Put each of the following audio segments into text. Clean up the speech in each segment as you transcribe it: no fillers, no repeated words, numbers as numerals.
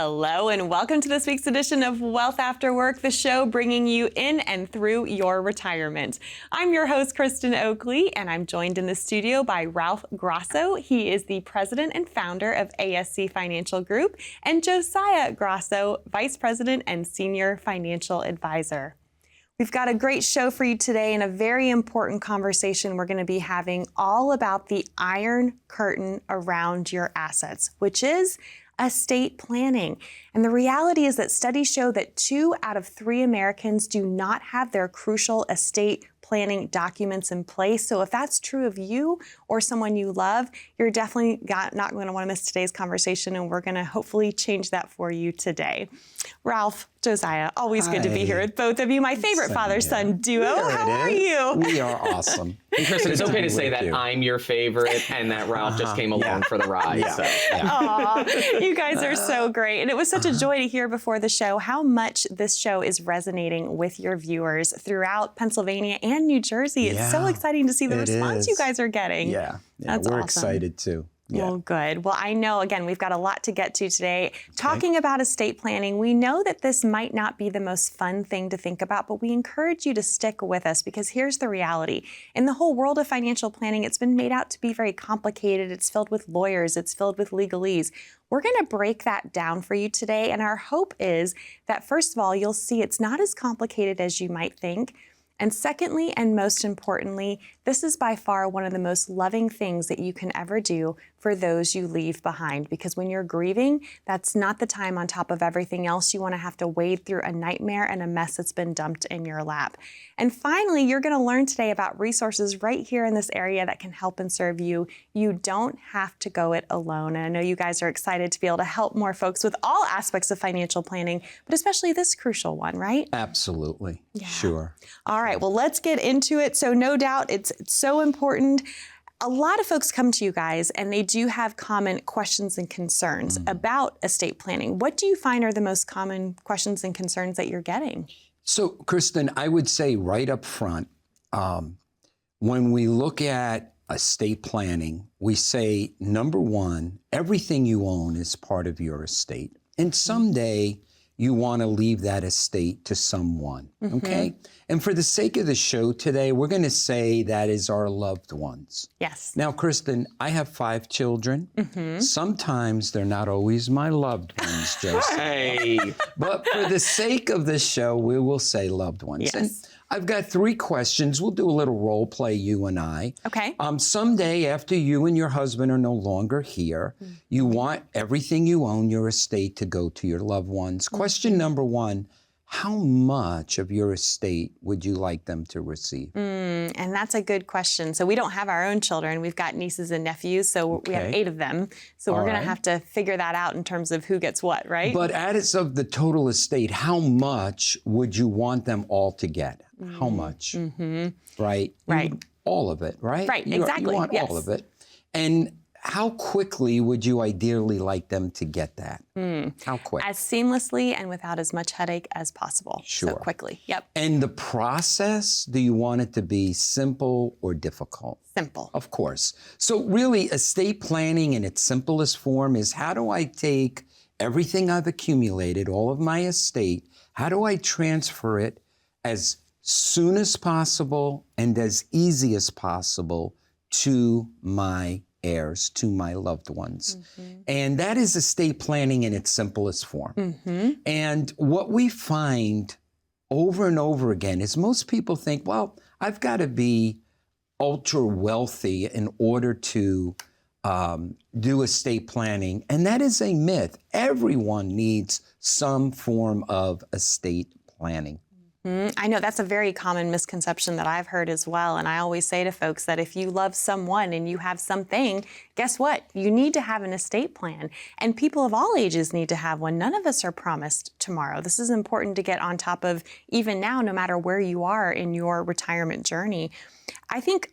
Hello and welcome to this week's edition of Wealth After Work, the show bringing you in and through your retirement. I'm your host, Kristen Oakley, and I'm joined in the studio by Ralph Grauso. He is the president and founder of ASC Financial Group, and Josiah Grauso, vice president and senior financial advisor. We've got a great show for you today and a very important conversation we're going to be having all about the iron curtain around your assets, which is estate planning. And the reality is that studies show that 2 out of 3 Americans do not have their crucial estate planning documents in place. So if that's true of you or someone you love, you're definitely not going to want to miss today's conversation, and we're going to hopefully change that for you today. Ralph, Josiah, always good to be here with both of you. My favorite father-son duo. How are you? We are awesome. And Kristen, it's okay to say that I'm your favorite and that Ralph just came along for the ride. So, Aw, you guys are so great. And it was such a joy to hear before the show how much this show is resonating with your viewers throughout Pennsylvania and New Jersey. It's so exciting to see the response you guys are getting. Yeah, That's we're awesome. Excited too. Yeah. Well, good. Well, I know, again, we've got a lot to get to today. Talking about estate planning, we know that this might not be the most fun thing to think about, but we encourage you to stick with us because here's the reality. In the whole world of financial planning, it's been made out to be very complicated. It's filled with lawyers. It's filled with legalese. We're going to break that down for you today, and our hope is that, first of all, you'll see it's not as complicated as you might think. And secondly, and most importantly, this is by far one of the most loving things that you can ever do for those you leave behind. Because when you're grieving, that's not the time on top of everything else you want to have to wade through a nightmare and a mess that's been dumped in your lap. And finally, you're going to learn today about resources right here in this area that can help and serve you. You don't have to go it alone. And I know you guys are excited to be able to help more folks with all aspects of financial planning, but especially this crucial one, right? Absolutely. Yeah. Sure. All right, well, let's get into it. So no doubt it's so important. A lot of folks come to you guys and they do have common questions and concerns about estate planning. What do you find are the most common questions and concerns that you're getting? So, Kristen, I would say right up front, when we look at estate planning, we say, number one, everything you own is part of your estate. And someday you want to leave that estate to someone, okay? And for the sake of the show today, we're going to say that is our loved ones. Yes. Now, Kristen, I have 5 children. Sometimes they're not always my loved ones, Joseph. hey, But for the sake of this show, we will say loved ones. Yes. And I've got 3 questions. We'll do a little role play, you and I. Okay. Someday, after you and your husband are no longer here, you want everything you own, your estate, to go to your loved ones. Question number 1, how much of your estate would you like them to receive? And that's a good question. So we don't have our own children. We've got nieces and nephews, so we have 8 of them. So we're going to have to figure that out in terms of who gets what, right? But as of the total estate, how much would you want them all to get? How much? Right? Right. All of it, right? Right, You exactly, want yes. all of it. And how quickly would you ideally like them to get that? How quick? As seamlessly and without as much headache as possible. So Sure. quickly. Yep. And the process, do you want it to be simple or difficult? Simple. Of course. So really, estate planning in its simplest form is, how do I take everything I've accumulated, all of my estate, how do I transfer it as soon as possible and as easy as possible to my heirs, to my loved ones? And that is estate planning in its simplest form. And what we find over and over again is most people think, well, I've got to be ultra wealthy in order to do estate planning. And that is a myth. Everyone needs some form of estate planning. I know that's a very common misconception that I've heard as well. And I always say to folks that if you love someone and you have something, guess what? You need to have an estate plan. And people of all ages need to have one. None of us are promised tomorrow. This is important to get on top of even now, no matter where you are in your retirement journey. I think,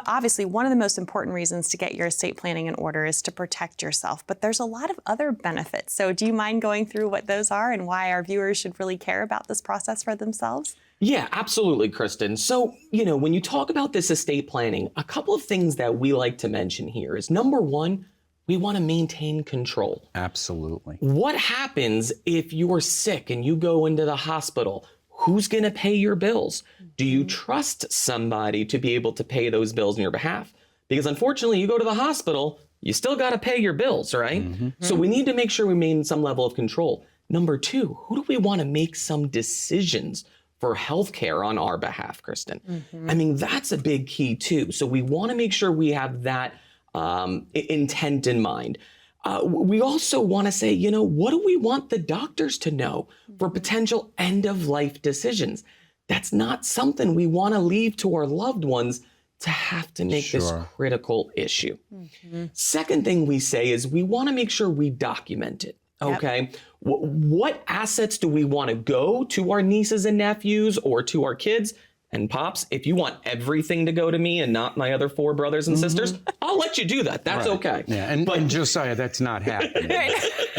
obviously one of the most important reasons to get your estate planning in order is to protect yourself, but there's a lot of other benefits. So do you mind going through what those are and why our viewers should really care about this process for themselves? Yeah, absolutely, Kristen. So, when you talk about this estate planning, a couple of things that we like to mention here is, number one, we want to maintain control. Absolutely. What happens if you're sick and you go into the hospital? Who's going to pay your bills? Do you trust somebody to be able to pay those bills on your behalf? Because unfortunately, you go to the hospital, you still got to pay your bills, right? So we need to make sure we maintain some level of control. Number two, who do we want to make some decisions for healthcare on our behalf, Kristen? I mean, that's a big key too. So we want to make sure we have that intent in mind. We also want to say, what do we want the doctors to know for potential end-of-life decisions? That's not something we want to leave to our loved ones to have to make this critical issue. Second thing we say is we want to make sure we document it. Okay. What assets do we want to go to our nieces and nephews or to our kids? And Pops, if you want everything to go to me and not my other 4 brothers and sisters, I'll let you do that. That's okay. Yeah, and Josiah, that's not happening.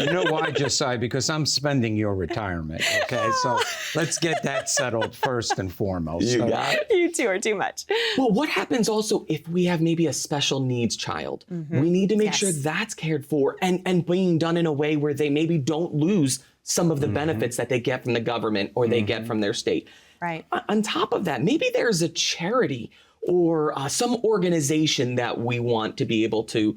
You know why, Josiah? Because I'm spending your retirement, okay? So let's get that settled first and foremost. You got it. You two are too much. Well, what happens also if we have maybe a special needs child? We need to make sure that's cared for and being done in a way where they maybe don't lose some of the benefits that they get from the government or they get from their state. Right. On top of that, maybe there's a charity or some organization that we want to be able to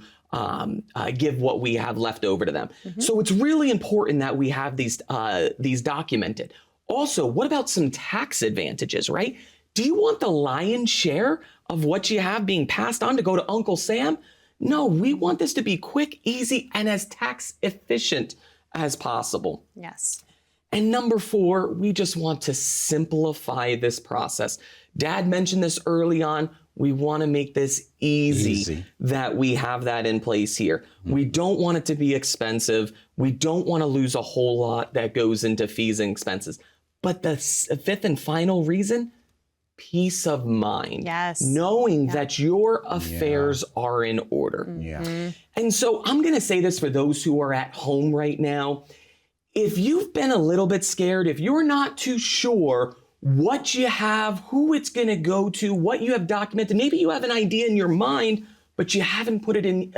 give what we have left over to them. So it's really important that we have these documented. Also, what about some tax advantages, right? Do you want the lion's share of what you have being passed on to go to Uncle Sam? No, we want this to be quick, easy, and as tax efficient as possible. Yes. And number 4, we just want to simplify this process. Dad mentioned this early on. We want to make this easy that we have that in place here. We don't want it to be expensive. We don't want to lose a whole lot that goes into fees and expenses. But the 5th and final reason, peace of mind. Yes. Knowing that your affairs are in order. And so I'm going to say this for those who are at home right now. If you've been a little bit scared, if you're not too sure what you have, who it's going to go to, what you have documented, maybe you have an idea in your mind, but you haven't put it in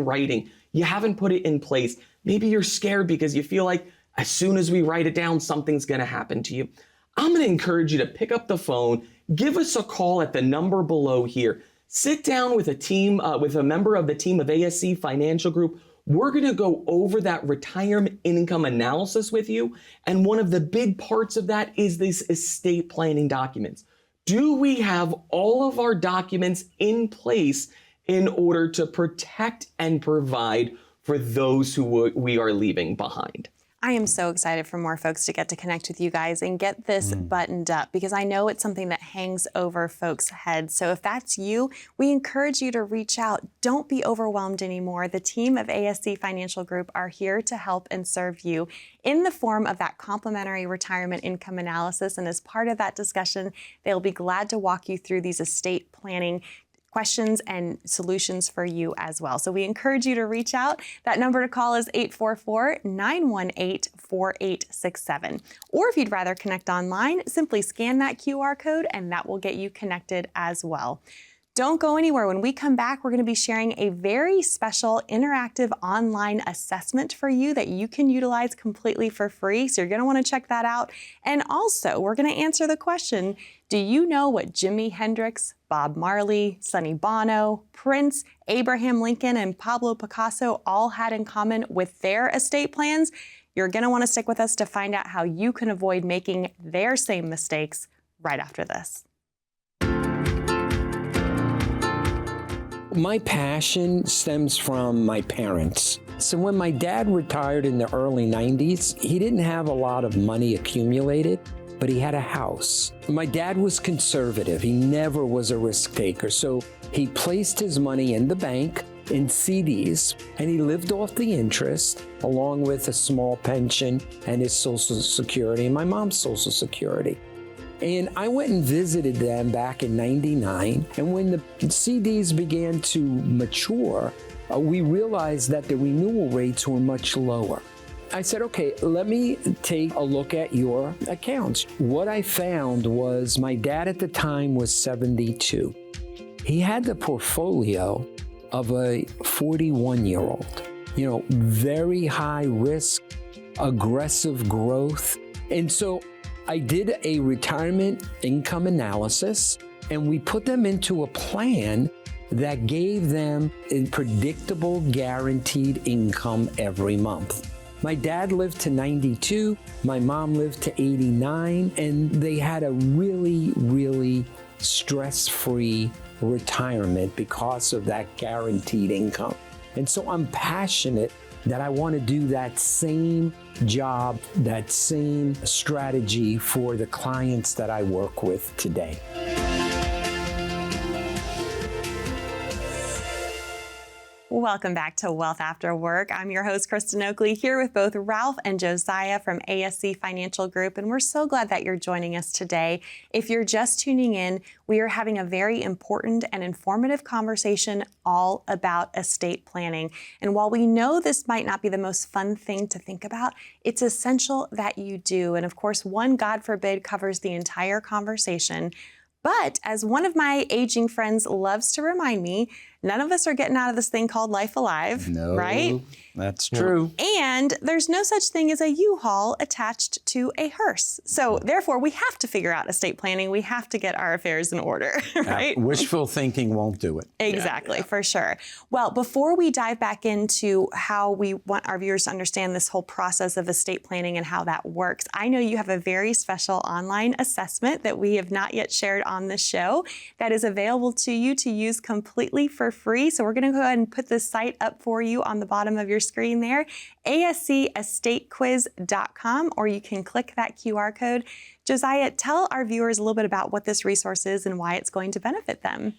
writing. You haven't put it in place. Maybe you're scared because you feel like as soon as we write it down, something's going to happen to you. I'm going to encourage you to pick up the phone, give us a call at the number below here. Sit down with a member of the team of ASC Financial Group. We're going to go over that retirement income analysis with you. And one of the big parts of that is these estate planning documents. Do we have all of our documents in place in order to protect and provide for those who we are leaving behind? I am so excited for more folks to get to connect with you guys and get this buttoned up, because I know it's something that hangs over folks' heads. So if that's you, we encourage you to reach out. Don't be overwhelmed anymore. The team of ASC Financial Group are here to help and serve you in the form of that complimentary retirement income analysis. And as part of that discussion, they'll be glad to walk you through these estate planning questions and solutions for you as well. So we encourage you to reach out. That number to call is 844-918-4867. Or if you'd rather connect online, simply scan that QR code and that will get you connected as well. Don't go anywhere. When we come back, we're going to be sharing a very special interactive online assessment for you that you can utilize completely for free. So you're going to want to check that out. And also, we're going to answer the question, do you know what Jimi Hendrix, Bob Marley, Sonny Bono, Prince, Abraham Lincoln, and Pablo Picasso all had in common with their estate plans? You're going to want to stick with us to find out how you can avoid making their same mistakes right after this. My passion stems from my parents. So when my dad retired in the early 90s, he didn't have a lot of money accumulated, but he had a house. My dad was conservative. He never was a risk taker. So he placed his money in the bank in CDs, and he lived off the interest along with a small pension and his Social Security and my mom's Social Security. And I went and visited them back in '99. And when the CDs began to mature, we realized that the renewal rates were much lower. I said, okay, let me take a look at your accounts. What I found was my dad at the time was 72. He had the portfolio, of a 41-year-old. Very high risk, aggressive growth. And so I did a retirement income analysis, and we put them into a plan that gave them a predictable, guaranteed income every month. My dad lived to 92, my mom lived to 89, and they had a really, really stress-free retirement because of that guaranteed income. And so I'm passionate that I want to do that same job, that same strategy for the clients that I work with today. Welcome back to Wealth After Work. I'm your host, Kristen Oakley, here with both Ralph and Josiah from ASC Financial Group, and we're so glad that you're joining us today. If you're just tuning in, we are having a very important and informative conversation all about estate planning. And while we know this might not be the most fun thing to think about, it's essential that you do. And of course, one, God forbid, covers the entire conversation. But as one of my aging friends loves to remind me, none of us are getting out of this thing called life alive, No, right? that's true. And there's no such thing as a U-Haul attached to a hearse. So therefore, we have to figure out estate planning. We have to get our affairs in order, right? Wishful thinking won't do it. Exactly, for sure. Well, before we dive back into how we want our viewers to understand this whole process of estate planning and how that works, I know you have a very special online assessment that we have not yet shared on the show that is available to you to use completely for free. So we're going to go ahead and put this site up for you on the bottom of your screen there, ascestatequiz.com, or you can click that QR code. Josiah, tell our viewers a little bit about what this resource is and why it's going to benefit them.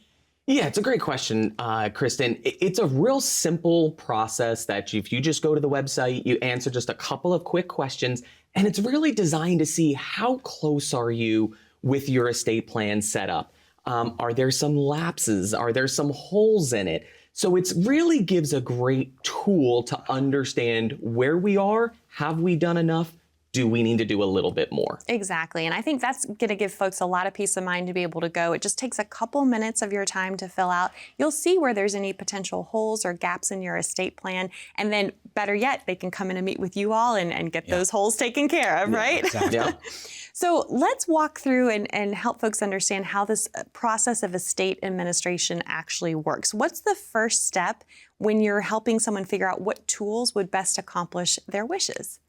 Yeah, it's a great question, Kristen. It's a real simple process that if you just go to the website, you answer just a couple of quick questions, and it's really designed to see how close are you with your estate plan set up. Are there some lapses? Are there some holes in it? So it really gives a great tool to understand where we are. Have we done enough? Do we need to do a little bit more? Exactly. And I think that's going to give folks a lot of peace of mind to be able to go. It just takes a couple minutes of your time to fill out. You'll see where there's any potential holes or gaps in your estate plan. And then better yet, they can come in and meet with you all and get those holes taken care of, right? Exactly. Yeah. So let's walk through and help folks understand how this process of estate administration actually works. What's the first step when you're helping someone figure out what tools would best accomplish their wishes?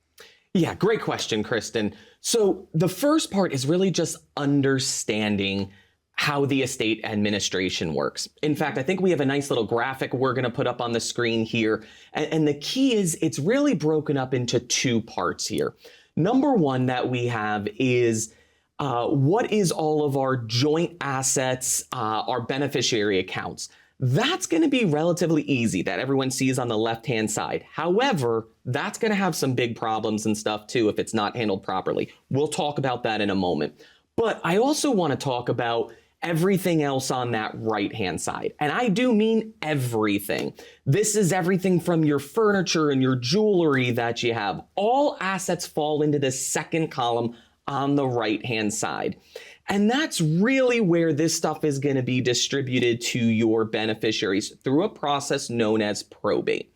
Yeah, great question, Kristen. So the first part is really just understanding how the estate administration works. In fact, I think we have a nice little graphic we're going to put up on the screen here. And the key is it's really broken up into two parts here. Number one that we have is what is all of our joint assets, our beneficiary accounts. That's going to be relatively easy that everyone sees on the left-hand side. However, that's going to have some big problems and stuff too if it's not handled properly. We'll talk about that in a moment. But I also want to talk about everything else on that right-hand side. And I do mean everything. This is everything from your furniture and your jewelry that you have. All assets fall into this second column on the right-hand side. And that's really where this stuff is going to be distributed to your beneficiaries through a process known as probate.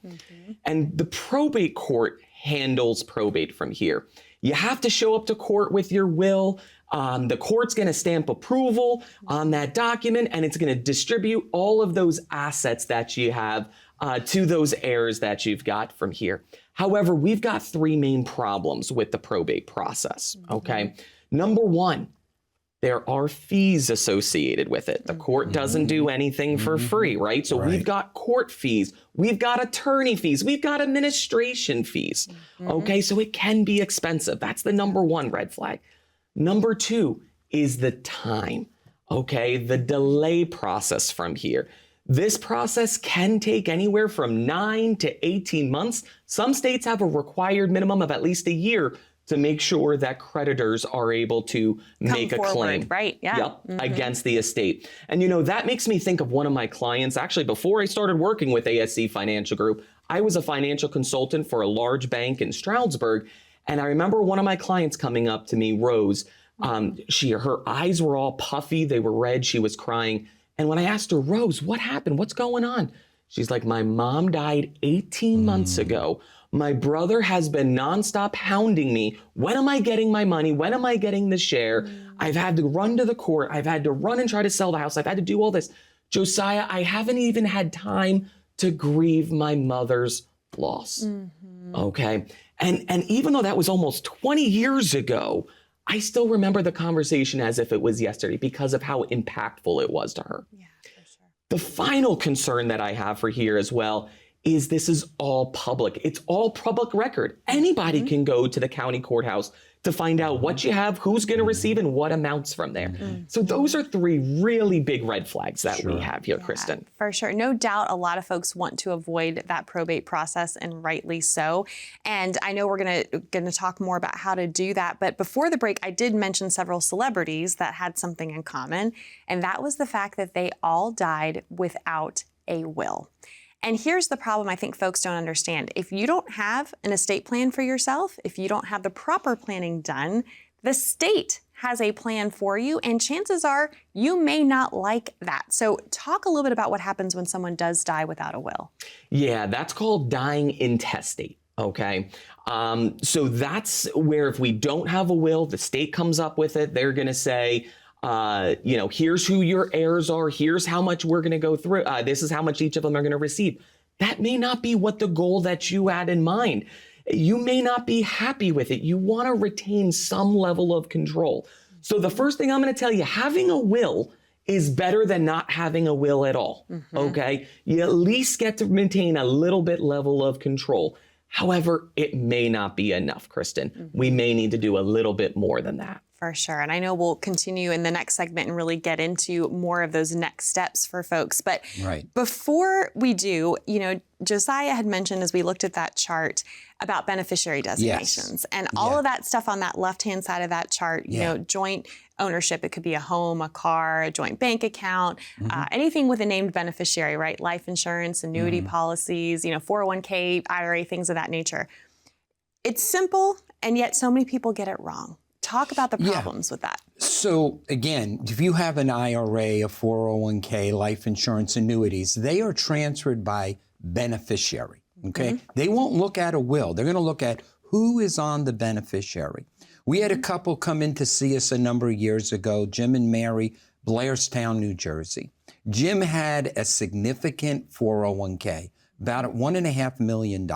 And the probate court handles probate from here. You have to show up to court with your will. The court's going to stamp approval on that document, and it's going to distribute all of those assets that you have to those heirs that you've got from here. However, we've got three main problems with the probate process, okay? Number one, there are fees associated with it. The court doesn't do anything for free, right? So we've got court fees, we've got attorney fees, we've got administration fees, okay? So it can be expensive. That's the number one red flag. Number two is the time, okay? The delay process from here. This process can take anywhere from 9 to 18 months. Some states have a required minimum of at least a year to make sure that creditors are able to make a claim. Right, yeah. Yep, against the estate. And you know, that makes me think of one of my clients. Actually, before I started working with ASC Financial Group, I was a financial consultant for a large bank in Stroudsburg. And I remember one of my clients coming up to me, Rose. Her eyes were all puffy. They were red. She was crying. And when I asked her, Rose, what happened? What's going on? She's like, my mom died 18 months ago. My brother has been nonstop hounding me. When am I getting my money? When am I getting the share? I've had to run to the court. I've had to run and try to sell the house. I've had to do all this. Josiah, I haven't even had time to grieve my mother's loss. Okay. And even though that was almost 20 years ago, I still remember the conversation as if it was yesterday because of how impactful it was to her. Yeah, for sure. The final concern that I have for here as well is this is all public. It's all public record. Anybody can go to the county courthouse to find out what you have, who's going to receive, and what amounts from there. So those are three really big red flags that we have here, Kristen. For sure. No doubt a lot of folks want to avoid that probate process, and rightly so. And I know we're gonna talk more about how to do that. But before the break, I did mention several celebrities that had something in common, and that was the fact that they all died without a will. And here's the problem I think folks don't understand. If you don't have an estate plan for yourself, if you don't have the proper planning done, the state has a plan for you, and chances are you may not like that. So talk a little bit about what happens when someone does die without a will. Yeah, that's called dying intestate. Okay. So that's where if we don't have a will, the state comes up with it. They're going to say, here's who your heirs are. Here's how much we're going to go through. This is how much each of them are going to receive. That may not be what the goal that you had in mind. You may not be happy with it. You want to retain some level of control. So the first thing I'm going to tell you, having a will is better than not having a will at all. Okay. You at least get to maintain a little bit level of control. However, it may not be enough, Kristen. We may need to do a little bit more than that. For sure. And I know we'll continue in the next segment and really get into more of those next steps for folks. But before we do, Josiah had mentioned as we looked at that chart about beneficiary designations and all of that stuff on that left-hand side of that chart, joint ownership. It could be a home, a car, a joint bank account, anything with a named beneficiary, right? Life insurance, annuity policies, 401k, IRA, things of that nature. It's simple, and yet so many people get it wrong. Talk about the problems with that. So again, if you have an IRA, a 401k, life insurance, annuities, they are transferred by beneficiary, okay? They won't look at a will. They're going to look at who is on the beneficiary. We had a couple come in to see us a number of years ago, Jim and Mary, Blairstown, New Jersey. Jim had a significant 401k, about $1.5 million.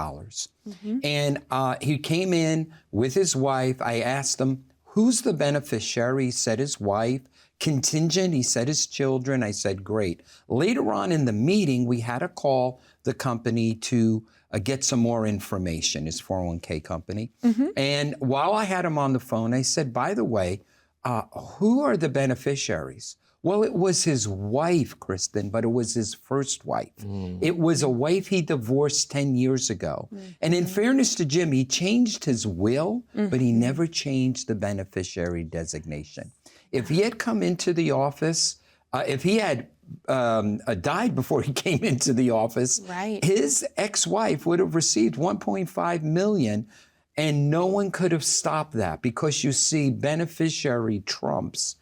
And he came in with his wife. I asked him, who's the beneficiary? He said his wife. Contingent, he said his children. I said, great. Later on in the meeting, we had to call the company to get some more information, his 401k company. And while I had him on the phone, I said, by the way, who are the beneficiaries? Well, it was his wife, Kristen, but it was his first wife. It was a wife he divorced 10 years ago. And in fairness to Jim, he changed his will, but he never changed the beneficiary designation. If he had come into the office, if he had died before he came into the office, his ex-wife would have received $1.5 million, and no one could have stopped that because you see, beneficiary trumps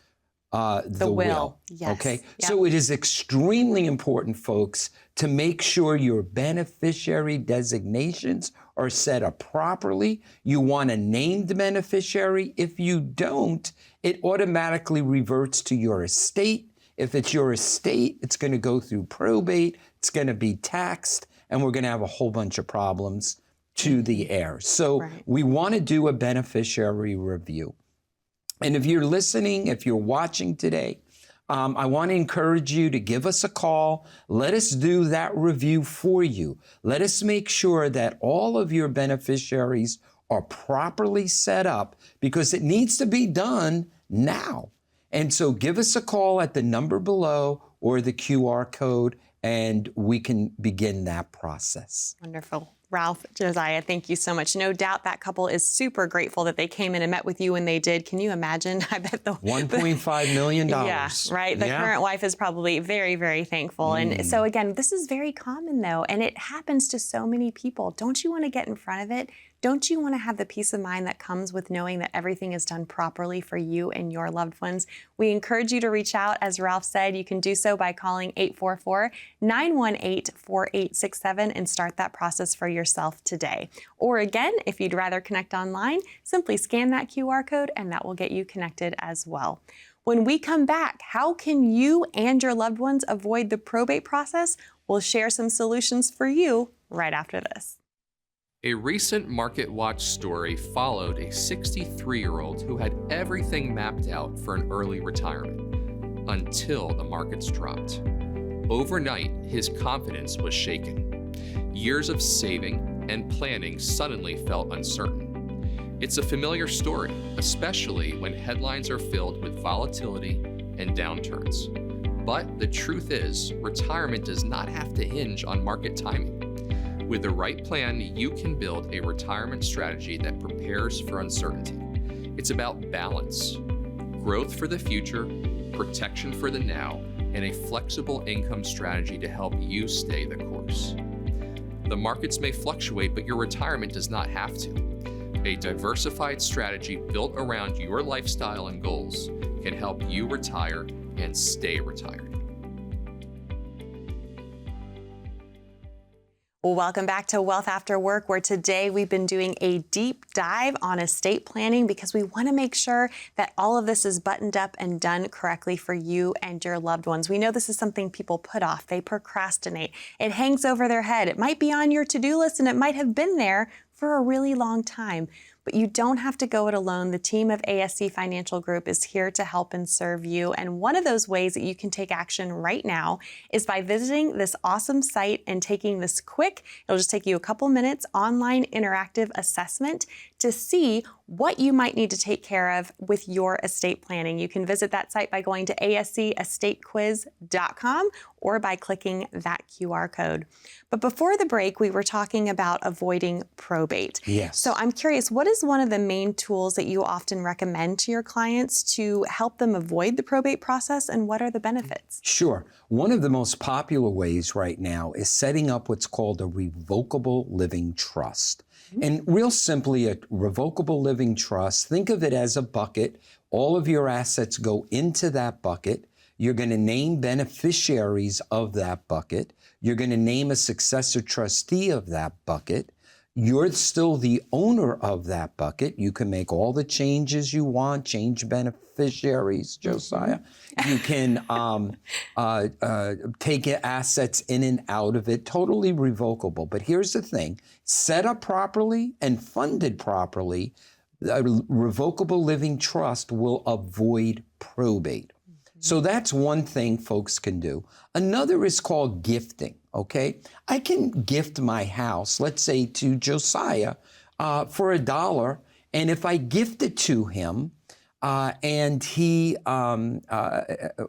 the will. Okay. So it is extremely important, folks, to make sure your beneficiary designations are set up properly. You want a named beneficiary. If you don't, it automatically reverts to your estate. If it's your estate, it's going to go through probate. It's going to be taxed, and we're going to have a whole bunch of problems to the heirs. So we want to do a beneficiary review. And if you're listening, if you're watching today, I want to encourage you to give us a call. Let us do that review for you. Let us make sure that all of your beneficiaries are properly set up, because it needs to be done now. And so give us a call at the number below or the QR code, and we can begin that process. Wonderful. Ralph, Josiah, thank you so much. No doubt that couple is super grateful that they came in and met with you when they did. Can you imagine? I bet the $1.5 million. Yeah, right. The current wife is probably very, very thankful. And so again, this is very common though, and it happens to so many people. Don't you want to get in front of it? don't you want to have the peace of mind that comes with knowing that everything is done properly for you and your loved ones? We encourage you to reach out. As Ralph said, you can do so by calling 844-918-4867 and start that process for yourself today. Or again, if you'd rather connect online, simply scan that QR code and that will get you connected as well. When we come back, how can you and your loved ones avoid the probate process? We'll share some solutions for you right after this. A recent MarketWatch story followed a 63-year-old who had everything mapped out for an early retirement until the markets dropped. Overnight, his confidence was shaken. Years of saving and planning suddenly felt uncertain. It's a familiar story, especially when headlines are filled with volatility and downturns. But the truth is, retirement does not have to hinge on market timing. With the right plan, you can build a retirement strategy that prepares for uncertainty. It's about balance, growth for the future, protection for the now, and a flexible income strategy to help you stay the course. The markets may fluctuate, but your retirement does not have to. A diversified strategy built around your lifestyle and goals can help you retire and stay retired. Well, welcome back to Wealth After Work, where today we've been doing a deep dive on estate planning because we want to make sure that all of this is buttoned up and done correctly for you and your loved ones. We know this is something people put off. They procrastinate. It hangs over their head. It might be on your to-do list and it might have been there for a really long time. But you don't have to go it alone. The team of ASC Financial Group is here to help and serve you. And one of those ways that you can take action right now is by visiting this awesome site and taking this quick, it'll just take you a couple minutes, online interactive assessment to see what you might need to take care of with your estate planning. You can visit that site by going to ascestatequiz.com or by clicking that QR code. But before the break, we were talking about avoiding probate. Yes. So I'm curious, what is one of the main tools that you often recommend to your clients to help them avoid the probate process, and what are the benefits? Sure. One of the most popular ways right now is setting up what's called a revocable living trust. And real simply, a revocable living trust, think of it as a bucket. All of your assets go into that bucket. You're going to name beneficiaries of that bucket. You're going to name a successor trustee of that bucket. You're still the owner of that bucket. You can make all the changes you want, change beneficiaries, Josiah. You can take assets in and out of it, totally revocable. But here's the thing, set up properly and funded properly, a revocable living trust will avoid probate. So that's one thing folks can do. Another is called gifting, okay? I can gift my house, let's say to Josiah, for $1, and if I gift it to him, and he,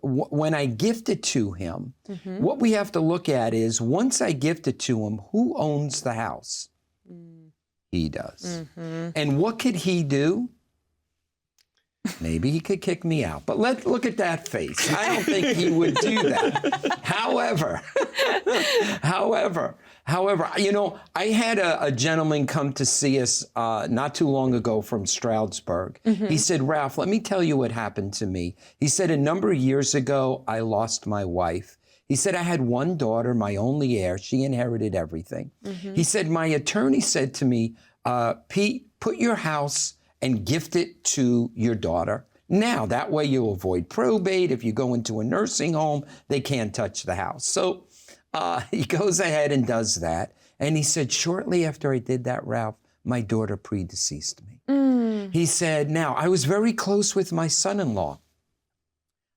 when I gift it to him, what we have to look at is, once I gift it to him, who owns the house? He does. And what could he do? Maybe he could kick me out, but let's look at that face. I don't think he would do that. However, you know, I had a gentleman come to see us not too long ago from Stroudsburg. He said, Ralph, let me tell you what happened to me. He said, a number of years ago, I lost my wife. He said, I had one daughter, my only heir. She inherited everything. He said, my attorney said to me, Pete, put your house and gift it to your daughter. Now, that way you'll avoid probate. If you go into a nursing home, they can't touch the house. So he goes ahead and does that. And he said, shortly after I did that, Ralph, my daughter predeceased me. He said, now, I was very close with my son-in-law.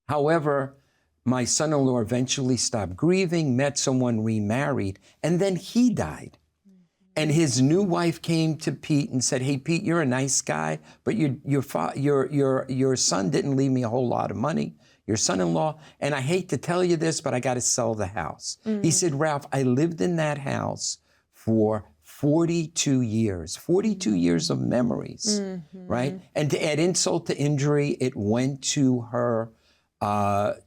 However, my son-in-law eventually stopped grieving, met someone, remarried, and then he died. And his new wife came to Pete and said, hey, Pete, you're a nice guy, but your son didn't leave me a whole lot of money, your son-in-law, and I hate to tell you this, but I got to sell the house. He said, Ralph, I lived in that house for 42 years of memories, right? And to add insult to injury, it went to her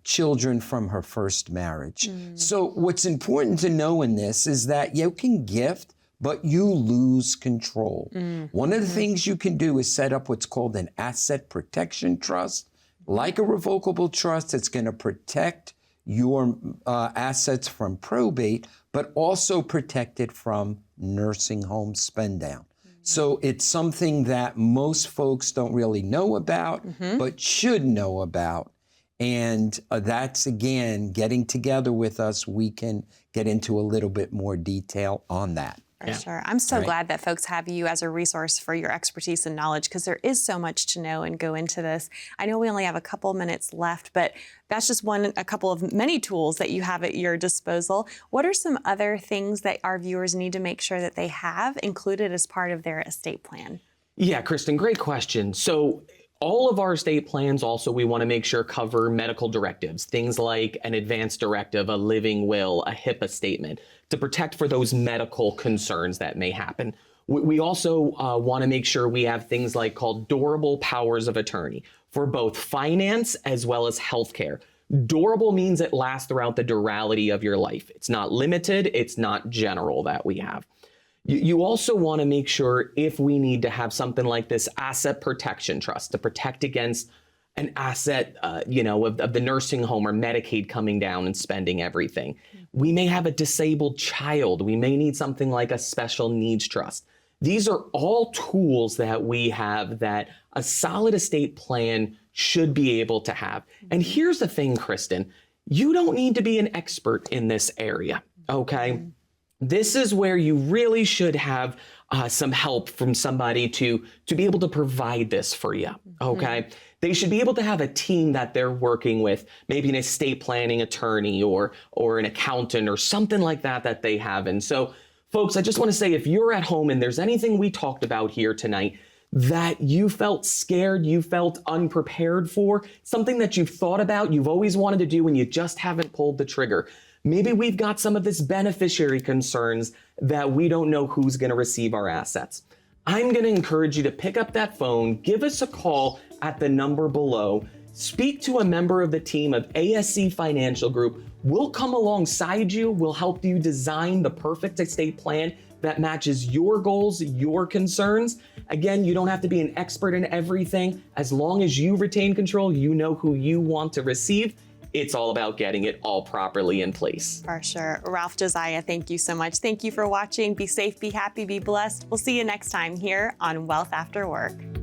children from her first marriage. So what's important to know in this is that you can gift, but you lose control. One of the things you can do is set up what's called an asset protection trust. Like a revocable trust, it's going to protect your assets from probate, but also protect it from nursing home spend down. So it's something that most folks don't really know about, but should know about. And that's, again, getting together with us, we can get into a little bit more detail on that. For sure. I'm so glad that folks have you as a resource for your expertise and knowledge, because there is so much to know and go into this. I know we only have a couple minutes left, but that's just a couple of many tools that you have at your disposal. What are some other things that our viewers need to make sure that they have included as part of their estate plan? Yeah, Kristen, great question. So all of our estate plans also, we want to make sure cover medical directives, things like an advance directive, a living will, a HIPAA statement, to protect for those medical concerns that may happen. We also want to make sure we have things like called durable powers of attorney for both finance as well as healthcare. Durable means it lasts throughout the durality of your life. It's not limited, it's not general that we have. You also want to make sure if we need to have something like this asset protection trust to protect against an asset, of the nursing home or Medicaid coming down and spending everything. We may have a disabled child. We may need something like a special needs trust. These are all tools that we have that a solid estate plan should be able to have. And here's the thing, Kristen, you don't need to be an expert in this area, okay? This is where you really should have some help from somebody to be able to provide this for you, okay? They should be able to have a team that they're working with, maybe an estate planning attorney or an accountant or something like that they have. And so, folks, I just want to say, if you're at home and there's anything we talked about here tonight that you felt scared, you felt unprepared for, something that you've thought about, you've always wanted to do and you just haven't pulled the trigger, maybe we've got some of this beneficiary concerns that we don't know who's going to receive our assets. I'm going to encourage you to pick up that phone, give us a call at the number below, speak to a member of the team of ASC Financial Group. We'll come alongside you. We'll help you design the perfect estate plan that matches your goals, your concerns. Again, you don't have to be an expert in everything. As long as you retain control, you know who you want to receive. It's all about getting it all properly in place. For sure. Ralph, Josiah, thank you so much. Thank you for watching. Be safe, be happy, be blessed. We'll see you next time here on Wealth After Work.